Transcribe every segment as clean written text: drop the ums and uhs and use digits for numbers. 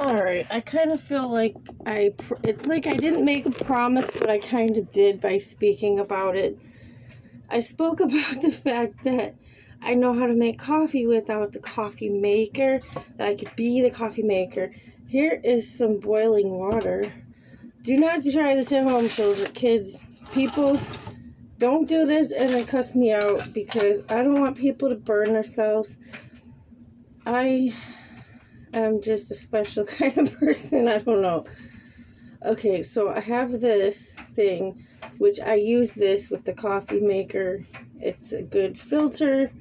Alright, I kind of feel like it's like I didn't make a promise, but I kind of did by speaking about it. I spoke about the fact that I know how to make coffee without the coffee maker, that I could be the coffee maker. Here is some boiling water. Do not try this at home, children, kids, people. Don't do this and then cuss me out, because I don't want people to burn themselves. I'm just a special kind of person. I don't know. Okay, so I have this thing, which I use this with the coffee maker. It's a good filter.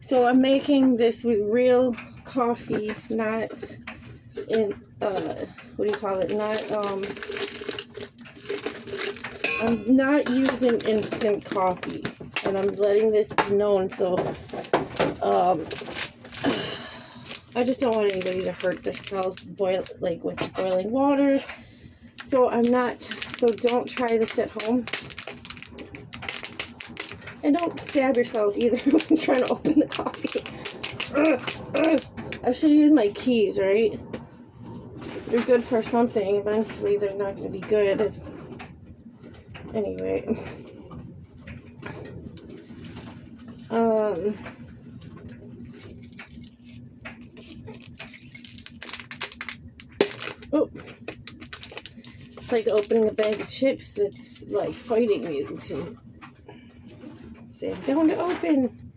So I'm making this with real coffee, not in, what do you call it? I'm not using instant coffee. And I'm letting this be known, so, I just don't want anybody to hurt themselves with boiling water. So don't try this at home. And don't stab yourself either when trying to open the coffee. I should use my keys, right? They're good for something. Eventually they're not going to be good. Anyway. Oh. It's like opening a bag of chips. It's like fighting me to say, don't open.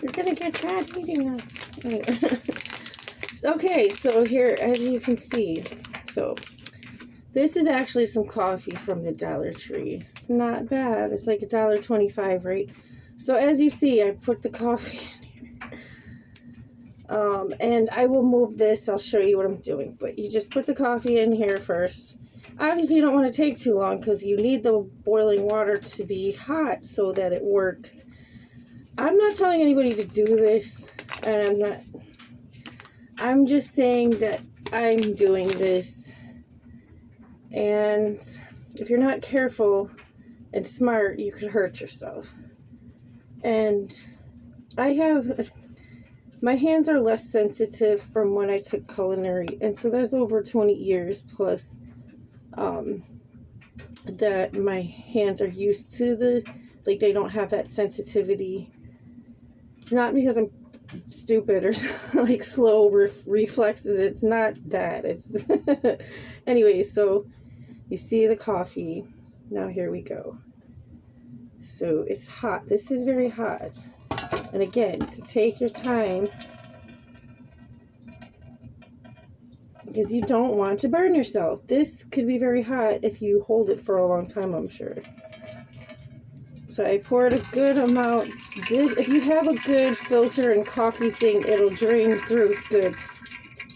You're gonna get fat eating us. Anyway. Okay, so here, as you can see, so this is actually some coffee from the Dollar Tree. It's not bad. It's like $1.25, right? So as you see, I put the coffee in here. And I will move this. I'll show you what I'm doing. But you just put the coffee in here first. Obviously, you don't want to take too long because you need the boiling water to be hot so that it works. I'm not telling anybody to do this, and I'm just saying that I'm doing this. And if you're not careful and smart, you could hurt yourself. And my hands are less sensitive from when I took culinary, and so that's over 20 years plus. That my hands are used to they don't have that sensitivity. It's not because I'm stupid or like slow reflexes. It's not that. It's anyway, so you see the coffee. Now here we go. So it's hot. This is very hot. And again, to take your time, because you don't want to burn yourself. This could be very hot if you hold it for a long time, I'm sure. So I poured a good amount. If you have a good filter and coffee thing, it'll drain through good.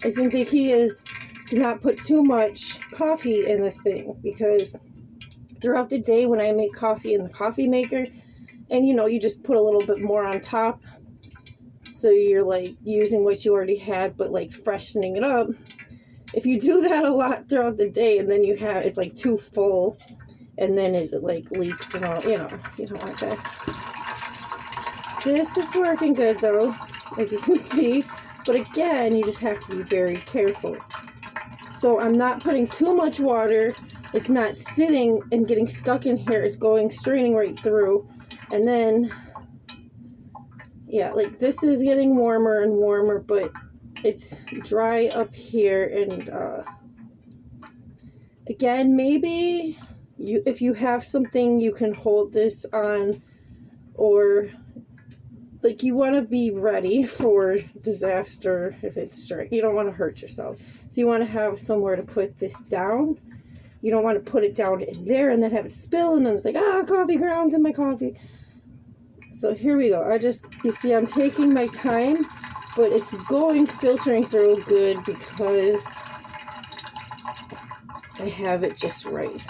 I think the key is to not put too much coffee in the thing, because throughout the day when I make coffee in the coffee maker, and you just put a little bit more on top, so you're like using what you already had but like freshening it up. If you do that a lot throughout the day and then it's like too full and then it like leaks and all, you don't want that. This is working good though, as you can see, but again, you just have to be very careful. So I'm not putting too much water. It's not sitting and getting stuck in here. It's straining right through. And then, yeah, like this is getting warmer and warmer, but it's dry up here. And again, maybe if you have something you can hold this on, or like you want to be ready for disaster if it's dry. You don't want to hurt yourself, so you want to have somewhere to put this down. You don't want to put it down in there and then have it spill, and then it's like, coffee grounds in my coffee. So here we go. You see, I'm taking my time, but it's filtering through good because I have it just right.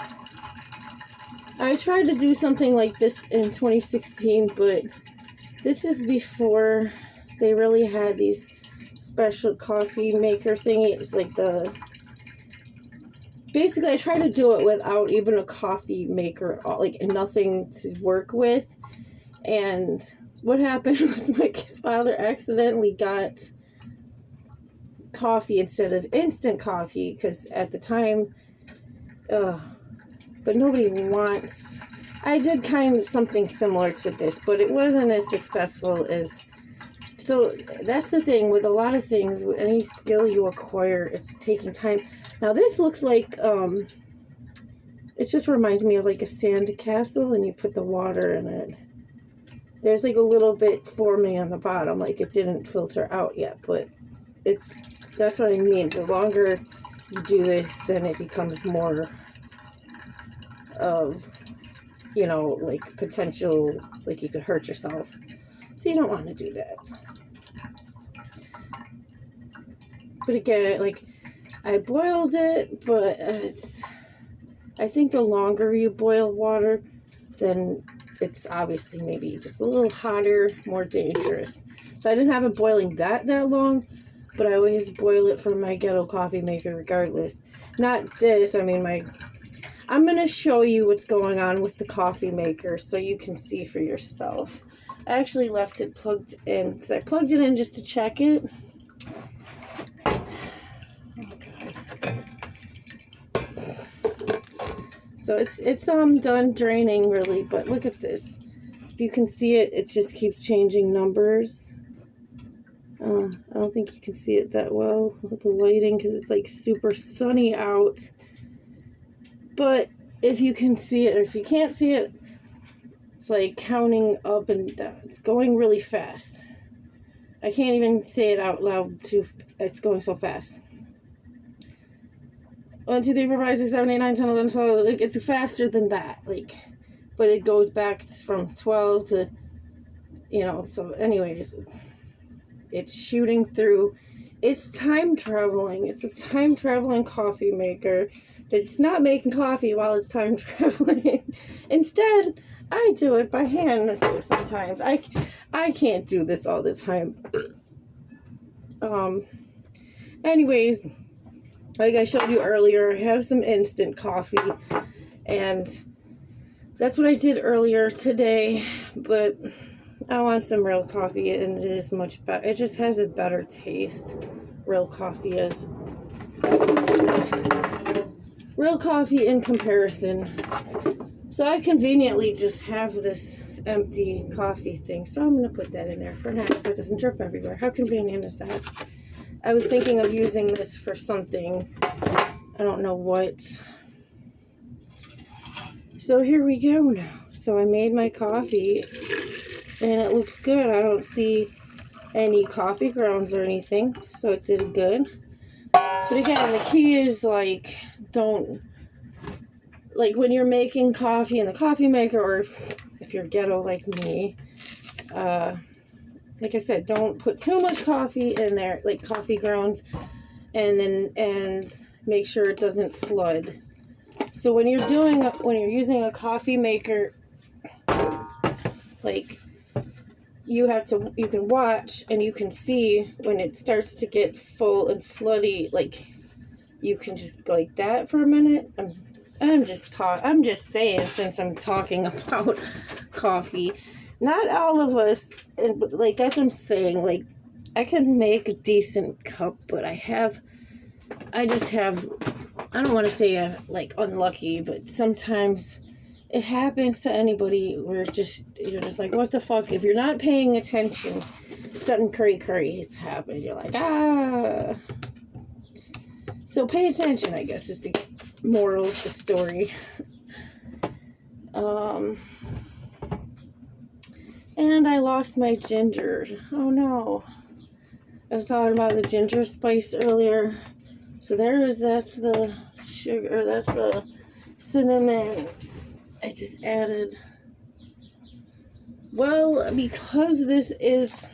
I tried to do something like this in 2016, but this is before they really had these special coffee maker thingies, like basically I tried to do it without even a coffee maker at all, like nothing to work with. And what happened was my kid's father accidentally got coffee instead of instant coffee, because at the time, but nobody wants. I did kind of something similar to this, but it wasn't as successful as. So that's the thing with a lot of things, with any skill you acquire, it's taking time. Now this looks like, it just reminds me of like a sand castle, and you put the water in it. There's like a little bit forming on the bottom, like it didn't filter out yet, but that's what I mean. The longer you do this, then it becomes more of, you know, like potential, like you could hurt yourself. So you don't want to do that. But again, like, I boiled it, but I think the longer you boil water, then it's obviously maybe just a little hotter, more dangerous. So I didn't have it boiling that long, but I always boil it for my ghetto coffee maker regardless. Not this, I mean I'm going to show you what's going on with the coffee maker so you can see for yourself. I actually left it plugged in, because I plugged it in just to check it. So it's done draining really, but look at this. If you can see it, it just keeps changing numbers. I don't think you can see it that well with the lighting because it's like super sunny out. But if you can see it, or if you can't see it, it's like counting up and down. It's going really fast. I can't even say it out loud too. It's going so fast. 1, 2, 3, 4, 5, 6, 7, 8, 9, 10, 11, 12. Like, it's faster than that. Like, but it goes back from 12 to, you know. So, anyways, it's shooting through. It's time traveling. It's a time traveling coffee maker. It's not making coffee while it's time traveling. Instead, I do it by hand sometimes. I can't do this all the time. Anyways, like I showed you earlier, I have some instant coffee, and that's what I did earlier today, but I want some real coffee, and it is much better. It just has a better taste. Real coffee is. Real coffee in comparison. So I conveniently just have this empty coffee thing, so I'm going to put that in there for now so it doesn't drip everywhere. How convenient is that? I was thinking of using this for something. I don't know what. So here we go now. So I made my coffee, and it looks good. I don't see any coffee grounds or anything, so it did good. But again, the key is, like, don't, like, when you're making coffee in the coffee maker, or if you're ghetto like me, like I said, don't put too much coffee in there, like coffee grounds, and make sure it doesn't flood. So when you're using a coffee maker, like, you can watch and you can see when it starts to get full and floody, like, you can just go like that for a minute. I'm just saying, since I'm talking about coffee. Not all of us, and like, that's what I'm saying, like, I can make a decent cup, but I just have, I don't want to say I'm, like, unlucky, but sometimes it happens to anybody where you're just like, what the fuck? If you're not paying attention, something cray is happening. You're like, ah. So pay attention, I guess, is the moral of the story. And I lost my ginger. Oh no. I was talking about the ginger spice earlier. So that's the sugar, that's the cinnamon I just added. Well, because this is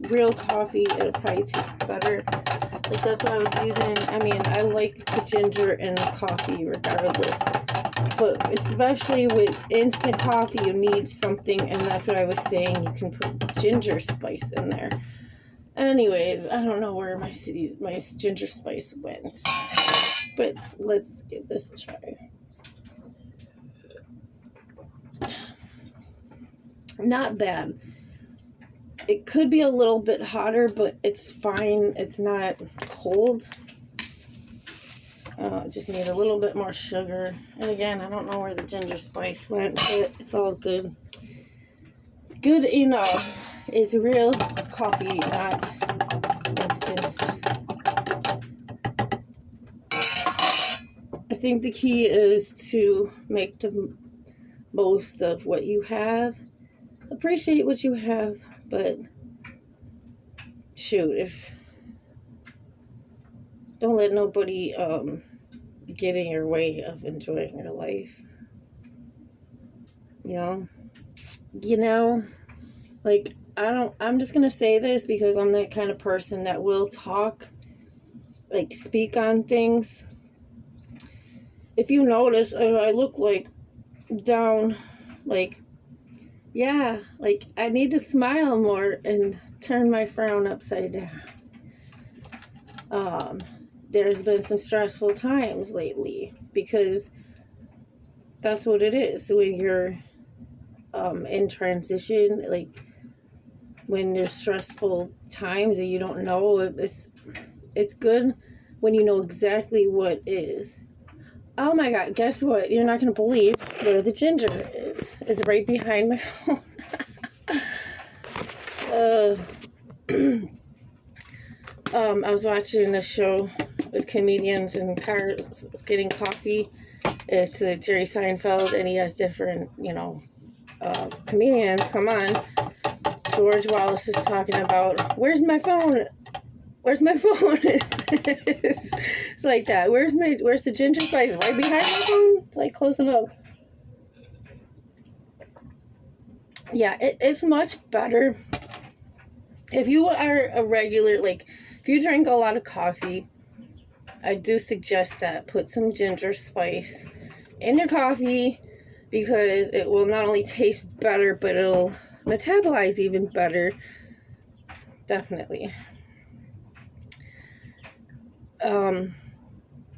real coffee, it'll probably taste better. Like, that's what I was using. I mean, I like the ginger in the coffee regardless. But especially with instant coffee, you need something, and that's what I was saying. You can put ginger spice in there. Anyways, I don't know where my ginger spice went. But let's give this a try. Not bad. It could be a little bit hotter, but it's fine. It's not cold. Just need a little bit more sugar. And again, I don't know where the ginger spice went, but it's all good. Good enough. It's real coffee, not instant. I think the key is to make the most of what you have. Appreciate what you have, but shoot, don't let nobody get in your way of enjoying your life. You know, like, I'm just gonna say this because I'm that kind of person that will talk, like, speak on things. If you notice, I look like down, like, yeah, like, I need to smile more and turn my frown upside down. There's been some stressful times lately because that's what it is. When you're in transition, like, when there's stressful times and you don't know, it's good when you know exactly what is. Oh my God, guess what? You're not going to believe where the ginger is. It's right behind my phone. I was watching a show with comedians in cars getting coffee. It's Jerry Seinfeld, and he has different, comedians come on. George Wallace is talking about, where's my phone? Where's my phone? It's like that. Where's the ginger spice? Right behind my phone? Like, close it up. Yeah, it's much better. If you are a regular, like, if you drink a lot of coffee, I do suggest that put some ginger spice in your coffee because it will not only taste better, but it'll metabolize even better. Definitely.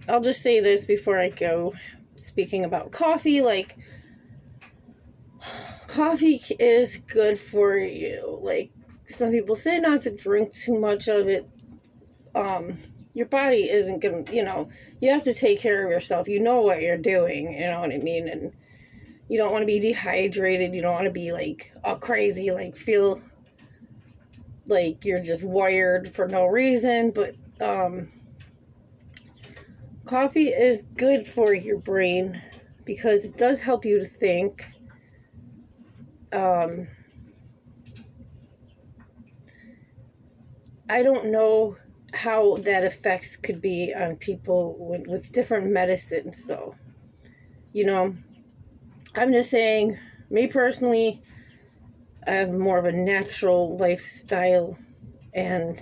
I'll just say this before I go. Speaking about coffee, like, coffee is good for you. Like, some people say not to drink too much of it. Your body isn't gonna, you have to take care of yourself. You know what you're doing, you know what I mean? And you don't want to be dehydrated. You don't want to be, like, all crazy, like, feel like you're just wired for no reason. But, coffee is good for your brain because it does help you to think. I don't know how that effects could be on people with different medicines, though. I'm just saying, me personally, I have more of a natural lifestyle and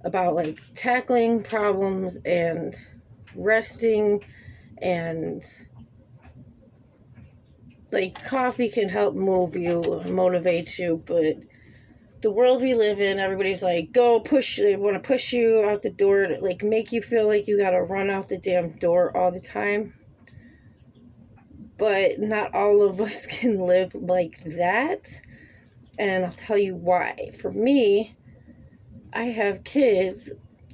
about, like, tackling problems and resting, and, like, coffee can help move you, motivate you, but the world we live in, everybody's like, they want to push you out the door to, like, make you feel like you gotta run out the damn door all the time. But not all of us can live like that, and I'll tell you why. For me, I have kids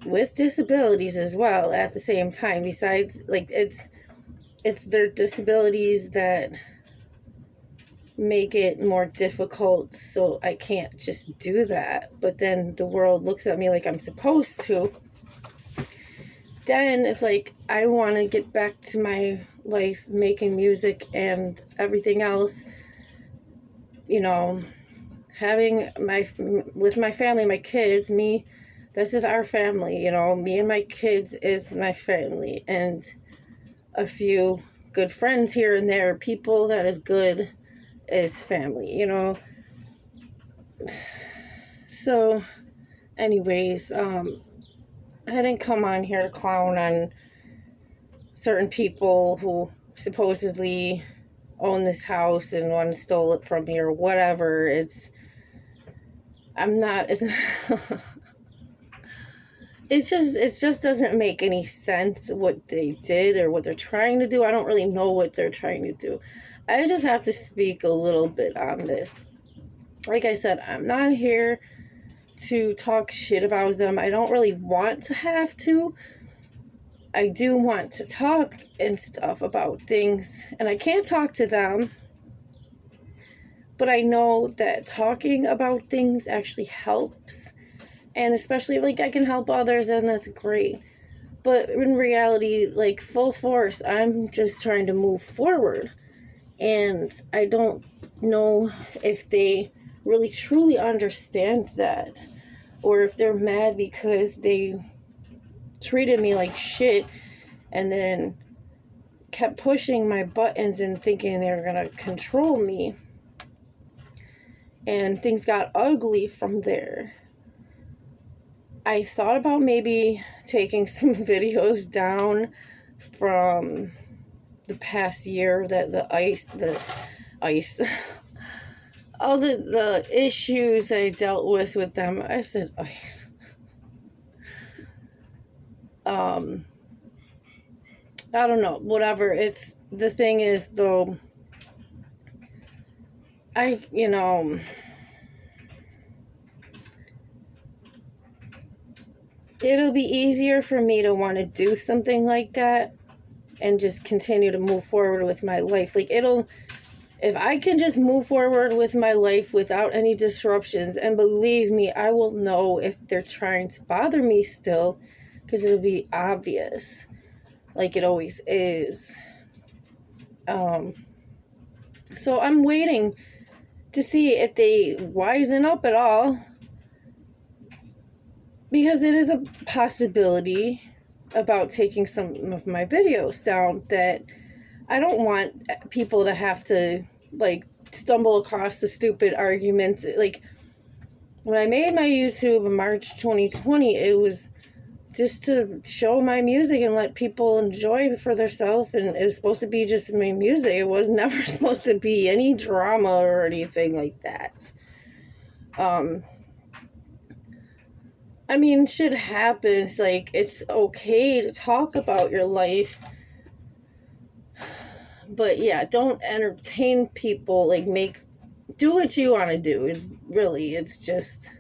with disabilities as well at the same time. Besides, like, it's their disabilities that make it more difficult, so I can't just do that. But then the world looks at me like I'm supposed to. Then it's like, I want to get back to my life making music and everything else, having with my family, my kids, me, this is our family, me and my kids is my family, and a few good friends here and there, people that is good is family, So, anyways, I didn't come on here to clown on certain people who supposedly own this house and one stole it from me or whatever. It just doesn't make any sense what they did or what they're trying to do. I don't really know what they're trying to do. I just have to speak a little bit on this. like I said, I'm not here to talk shit about them. I don't really want to have to. I do want to talk and stuff about things, and I can't talk to them, but I know that talking about things actually helps, and especially, like, I can help others, and that's great. But in reality, like, full force, I'm just trying to move forward, and I don't know if they really truly understand that, or if they're mad because they treated me like shit and then kept pushing my buttons and thinking they were gonna control me, and things got ugly from there. I thought about maybe taking some videos down from the past year, that the ice all the issues I dealt with them. I said ice. I don't know, whatever. It's, the thing is, though, it'll be easier for me to want to do something like that and just continue to move forward with my life. Like, if I can just move forward with my life without any disruptions, and believe me, I will know if they're trying to bother me still, because it'll be obvious, like it always is. So I'm waiting to see if they wisen up at all, because it is a possibility about taking some of my videos down, that I don't want people to have to, like, stumble across the stupid arguments. Like, when I made my YouTube in March 2020, it was just to show my music and let people enjoy it for themselves, and it was supposed to be just my music. It was never supposed to be any drama or anything like that. I mean, shit happens. Like, it's okay to talk about your life, but yeah, don't entertain people. Like, do what you want to do. It's just,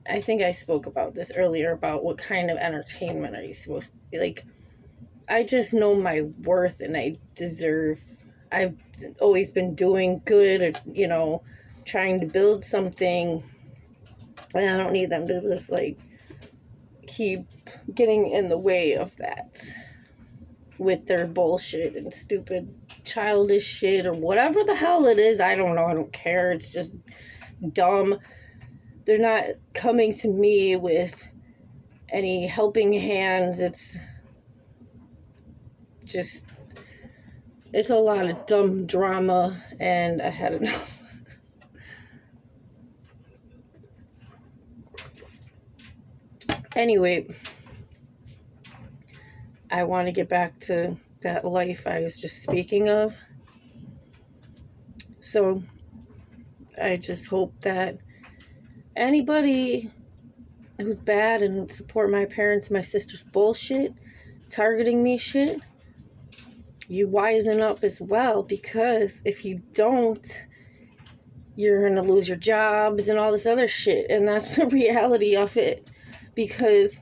I think I spoke about this earlier, about what kind of entertainment are you supposed to be. Like, I just know my worth, and I deserve, I've always been doing good, or, trying to build something, and I don't need them to just, like, keep getting in the way of that with their bullshit and stupid childish shit, or whatever the hell it is. I don't know. I don't care. It's just dumb. They're not coming to me with any helping hands. It's a lot of dumb drama, and I had enough. Anyway, I want to get back to that life I was just speaking of. So I just hope that anybody who's bad and support my parents, my sister's bullshit, targeting me shit, you wisen up as well, because if you don't, you're going to lose your jobs and all this other shit, and that's the reality of it. Because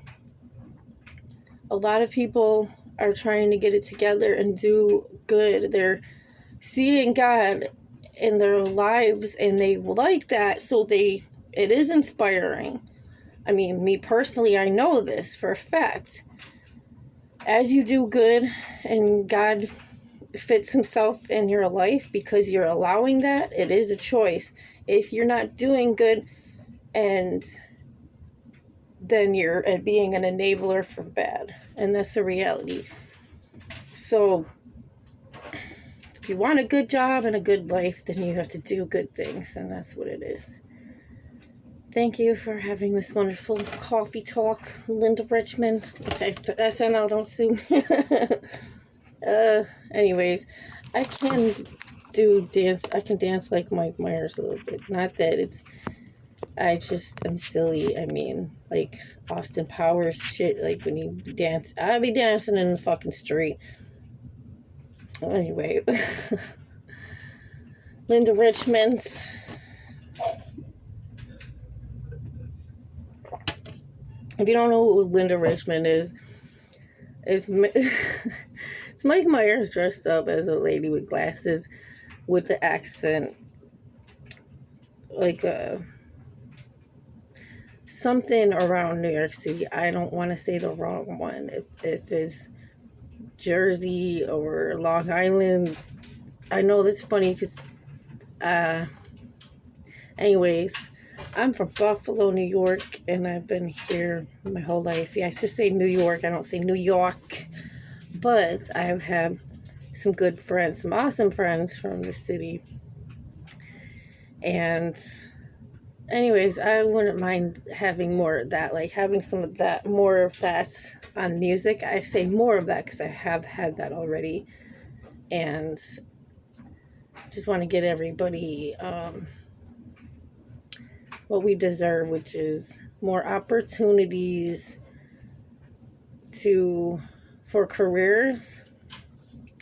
a lot of people are trying to get it together and do good. They're seeing God in their lives, and they like that, so it is inspiring. I mean, me personally, I know this for a fact. As you do good and God fits himself in your life because you're allowing that, it is a choice. If you're not doing good, and then you're being an enabler for bad, and that's a reality. So if you want a good job and a good life, then you have to do good things, and that's what it is. Thank you for having this wonderful coffee talk, Linda Richmond. Okay, SNL, don't sue me. Anyways, I can dance. I can dance like Mike Myers a little bit. Not that I'm silly. I mean, like Austin Powers shit. Like, when you dance, I'll be dancing in the fucking street. Anyway, Linda Richmond, If you don't know who Linda Richmond is, it's Mike Myers dressed up as a lady with glasses with the accent, like something around New York City. I don't want to say the wrong one. If it's Jersey or Long Island, I know that's funny because, anyways, I'm from Buffalo, New York, and I've been here my whole life. See, I just say New York. I don't say New York. But I have some good friends, some awesome friends from the city. And anyways, I wouldn't mind having more of that, like having some of that, more of that on music. I say more of that because I have had that already. And just want to get everybody what we deserve, which is more opportunities for careers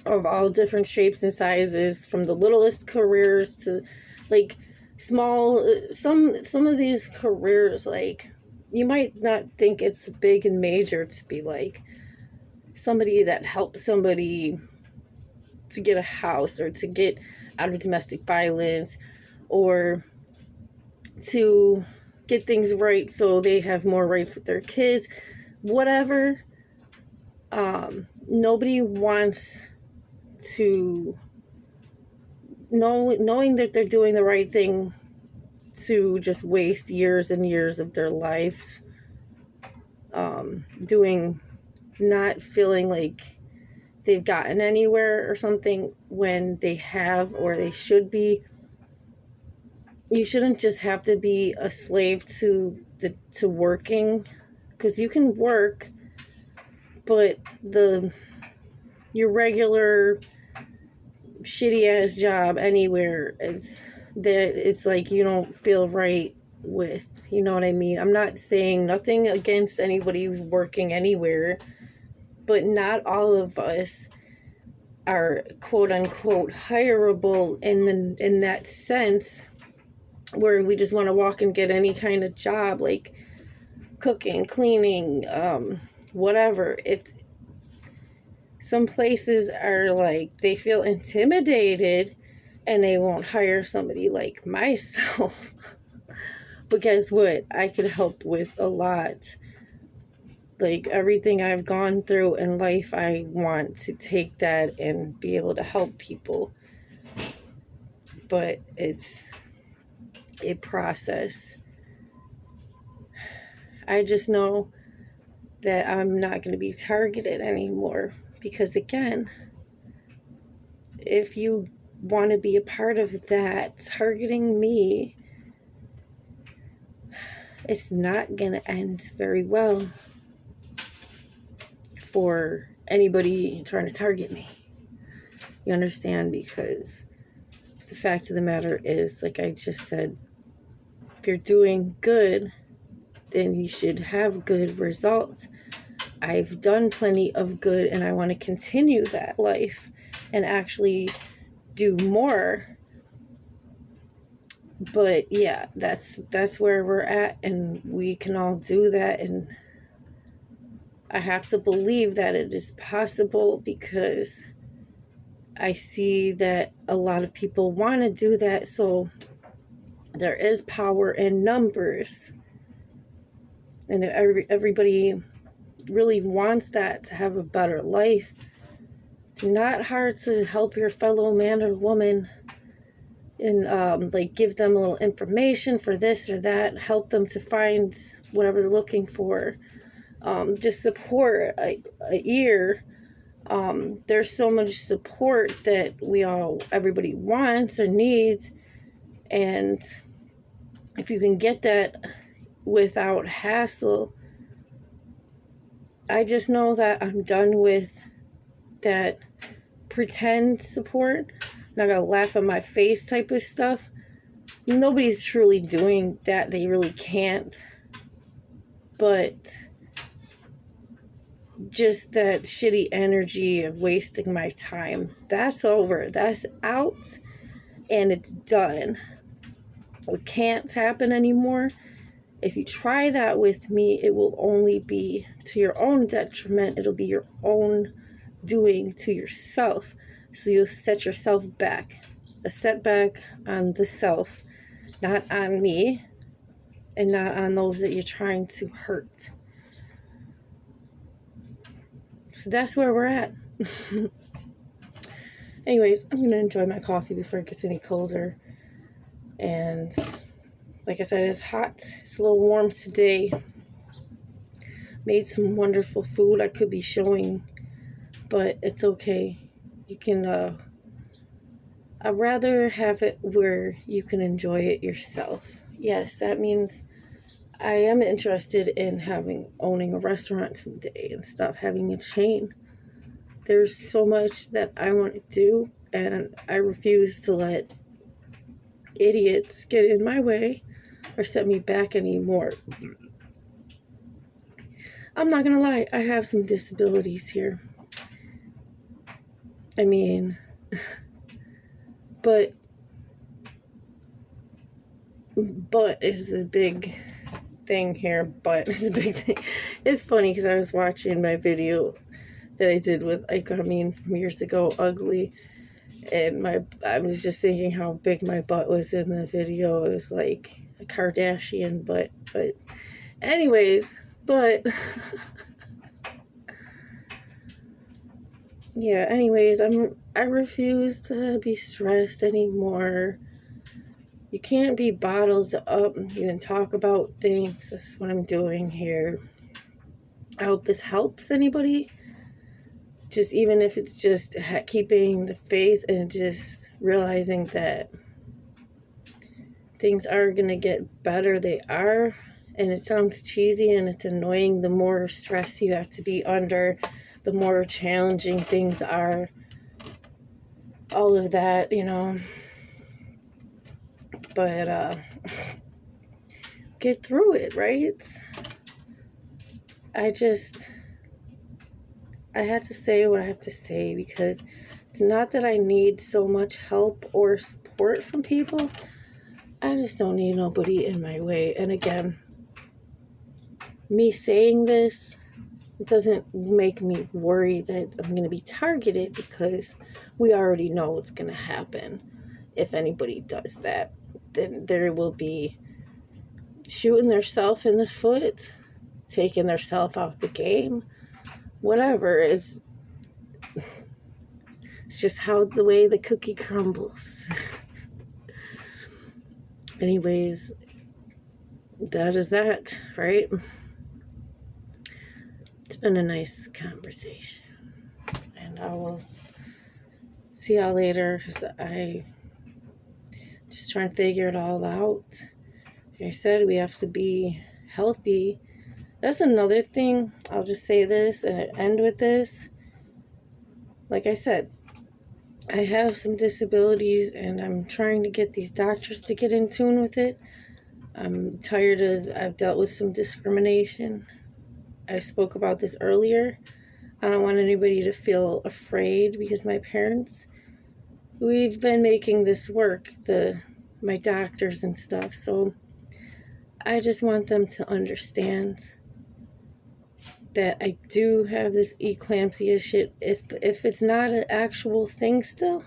of all different shapes and sizes, from the littlest careers to like small, some of these careers, like you might not think it's big and major to be like somebody that helps somebody to get a house or to get out of domestic violence or to get things right so they have more rights with their kids, whatever. Nobody wants to knowing that they're doing the right thing to just waste years and years of their lives not feeling like they've gotten anywhere or something when they have, or they should be. You shouldn't just have to be a slave to working, because you can work, but your regular shitty ass job anywhere, it's like you don't feel right with, you know what I mean? I'm not saying nothing against anybody who's working anywhere, but not all of us are quote unquote hireable in that sense, where we just want to walk and get any kind of job, like cooking, cleaning, whatever. Some places are like, they feel intimidated and they won't hire somebody like myself. But guess what? I could help with a lot. Like everything I've gone through in life, I want to take that and be able to help people. But it's a process. I just know that I'm not going to be targeted anymore, because again, if you want to be a part of that, targeting me, it's not going to end very well for anybody trying to target me. You understand? Because the fact of the matter is, like I just said, if you're doing good, then you should have good results. I've done plenty of good, and I want to continue that life and actually do more. But yeah, that's where we're at, and we can all do that, and I have to believe that it is possible, because I see that a lot of people want to do that. So there is power in numbers, and everybody really wants that, to have a better life. It's not hard to help your fellow man or woman and like give them a little information for this or that, help them to find whatever they're looking for, just support a ear. There's so much support that everybody wants or needs, and if you can get that without hassle, I just know that I'm done with that pretend support, not gonna laugh in my face type of stuff. Nobody's truly doing that. They really can't. But just that shitty energy of wasting my time, that's over. That's out, and it's done. It can't happen anymore. If you try that with me, it will only be to your own detriment. It'll be your own doing to yourself. So you'll set yourself back. A setback on the self, not on me, and not on those that you're trying to hurt. So that's where we're at. Anyways, I'm going to enjoy my coffee before it gets any colder. And like I said, it's hot. It's a little warm today. Made some wonderful food I could be showing, but it's okay. You can, I'd rather have it where you can enjoy it yourself. Yes, that means I am interested in owning a restaurant someday and stuff, having a chain. There's so much that I want to do, and I refuse to let idiots get in my way or set me back anymore. I'm not gonna lie, I have some disabilities here. I mean, but is a big thing here. But is a big thing. It's funny because I was watching my video that I did with Ike Amin from years ago, Ugly, and I was just thinking how big my butt was in the video. It was like a Kardashian butt, but anyways, yeah, anyways, I refuse to be stressed anymore. You can't be bottled up. You can talk about things. That's what I'm doing here. I hope this helps anybody. Just even if it's just keeping the faith and just realizing that things are going to get better. They are. And it sounds cheesy and it's annoying. The more stress you have to be under, the more challenging things are. All of that, you know. But get through it, right? I had to say what I have to say because it's not that I need so much help or support from people. I just don't need nobody in my way. And again, me saying this doesn't make me worry that I'm going to be targeted because we already know what's going to happen. If anybody does that, then there will be shooting themselves in the foot, taking themselves out the game, whatever. It's just the way the cookie crumbles. Anyways, that is that, right? It's been a nice conversation. And I will see y'all later because I just trying to figure it all out. Like I said, we have to be healthy. That's another thing. I'll just say this and end with this. Like I said, I have some disabilities and I'm trying to get these doctors to get in tune with it. I've dealt with some discrimination. I spoke about this earlier. I don't want anybody to feel afraid because my parents, we've been making this work, my doctors and stuff. So I just want them to understand that I do have this eclampsia shit. If it's not an actual thing still,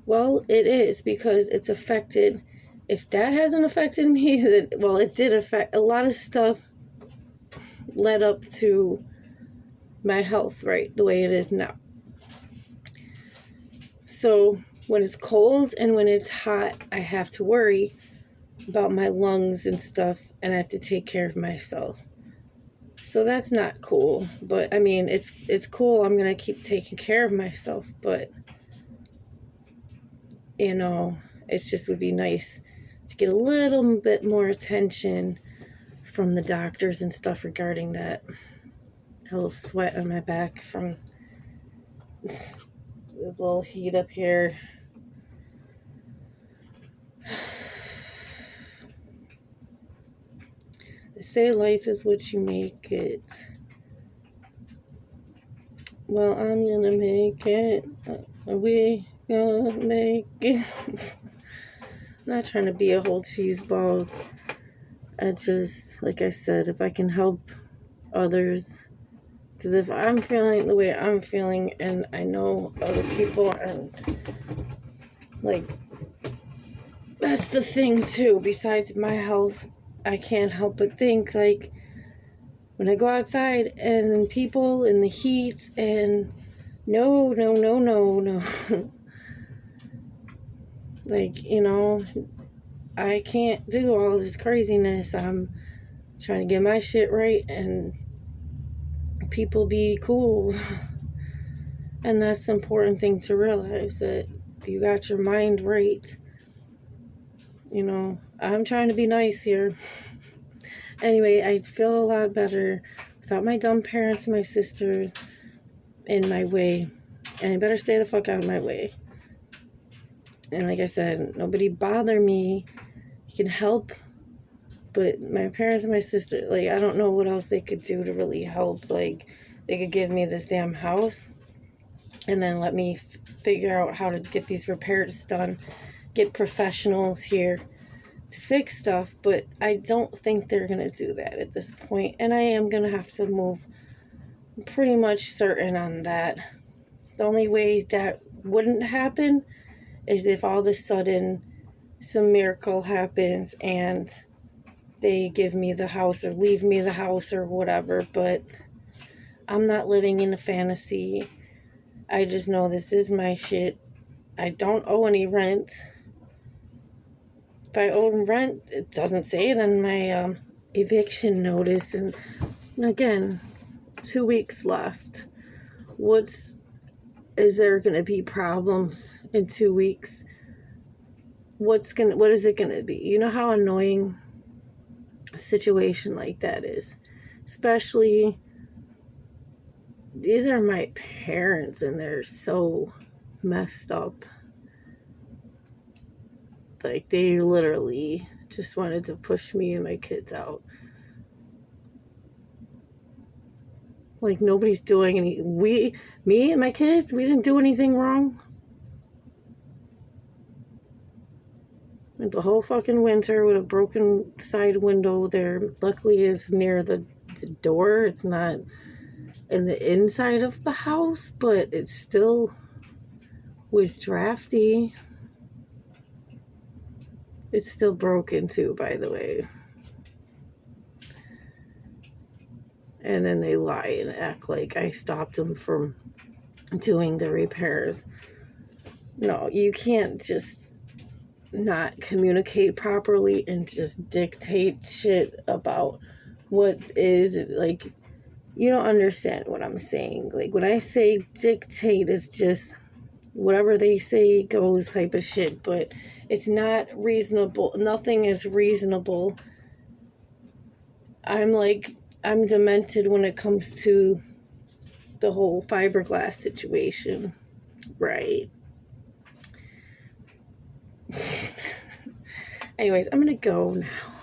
well, it is because it's affected. If that hasn't affected me, then, well, it did affect a lot of stuff. Led up to my health, right, the way it is now. So when it's cold and when it's hot, I have to worry about my lungs and stuff, and I have to take care of myself. So that's not cool. But I mean, it's cool. I'm gonna keep taking care of myself, but you know, it just would be nice to get a little bit more attention from the doctors and stuff regarding that. A little sweat on my back from this little heat up here. They say life is what you make it. Well, I'm gonna make it. We gonna make it. I'm not trying to be a whole cheese ball. I just, like I said, if I can help others, because if I'm feeling the way I'm feeling, and I know other people, and like, that's the thing too, besides my health, I can't help but think, like, when I go outside and people in the heat, and no. Like, you know, I can't do all this craziness. I'm trying to get my shit right and people be cool. And that's the important thing to realize, that you got your mind right. You know, I'm trying to be nice here. Anyway, I feel a lot better without my dumb parents and my sister in my way. And I better stay the fuck out of my way. And like I said, nobody bother me. You can help, but my parents and my sister, like, I don't know what else they could do to really help. Like, they could give me this damn house and then let me figure out how to get these repairs done, get professionals here to fix stuff, but I don't think they're going to do that at this point, and I am going to have to move. I'm pretty much certain on that. The only way that wouldn't happen is if all of a sudden some miracle happens and they give me the house or leave me the house or whatever, but I'm not living in a fantasy. I just know this is my shit. I don't owe any rent. If I owe rent, it doesn't say it on my eviction notice. And again, 2 weeks left. Is there going to be problems in 2 weeks? What is it going to be? You know how annoying a situation like that is? Especially, these are my parents and they're so messed up. Like, they literally just wanted to push me and my kids out. Like, nobody's doing me and my kids, we didn't do anything wrong. And the whole fucking winter with a broken side window there. Luckily, it's near the door. It's not in the inside of the house, but it still was drafty. It's still broken too, by the way. And then they lie and act like I stopped them from doing the repairs. No, you can't just not communicate properly and just dictate shit about what is. Like, you don't understand what I'm saying. Like, when I say dictate, it's just whatever they say goes type of shit, but it's not reasonable. Nothing is reasonable. I'm demented when it comes to the whole fiberglass situation, right? Anyways, I'm gonna go now.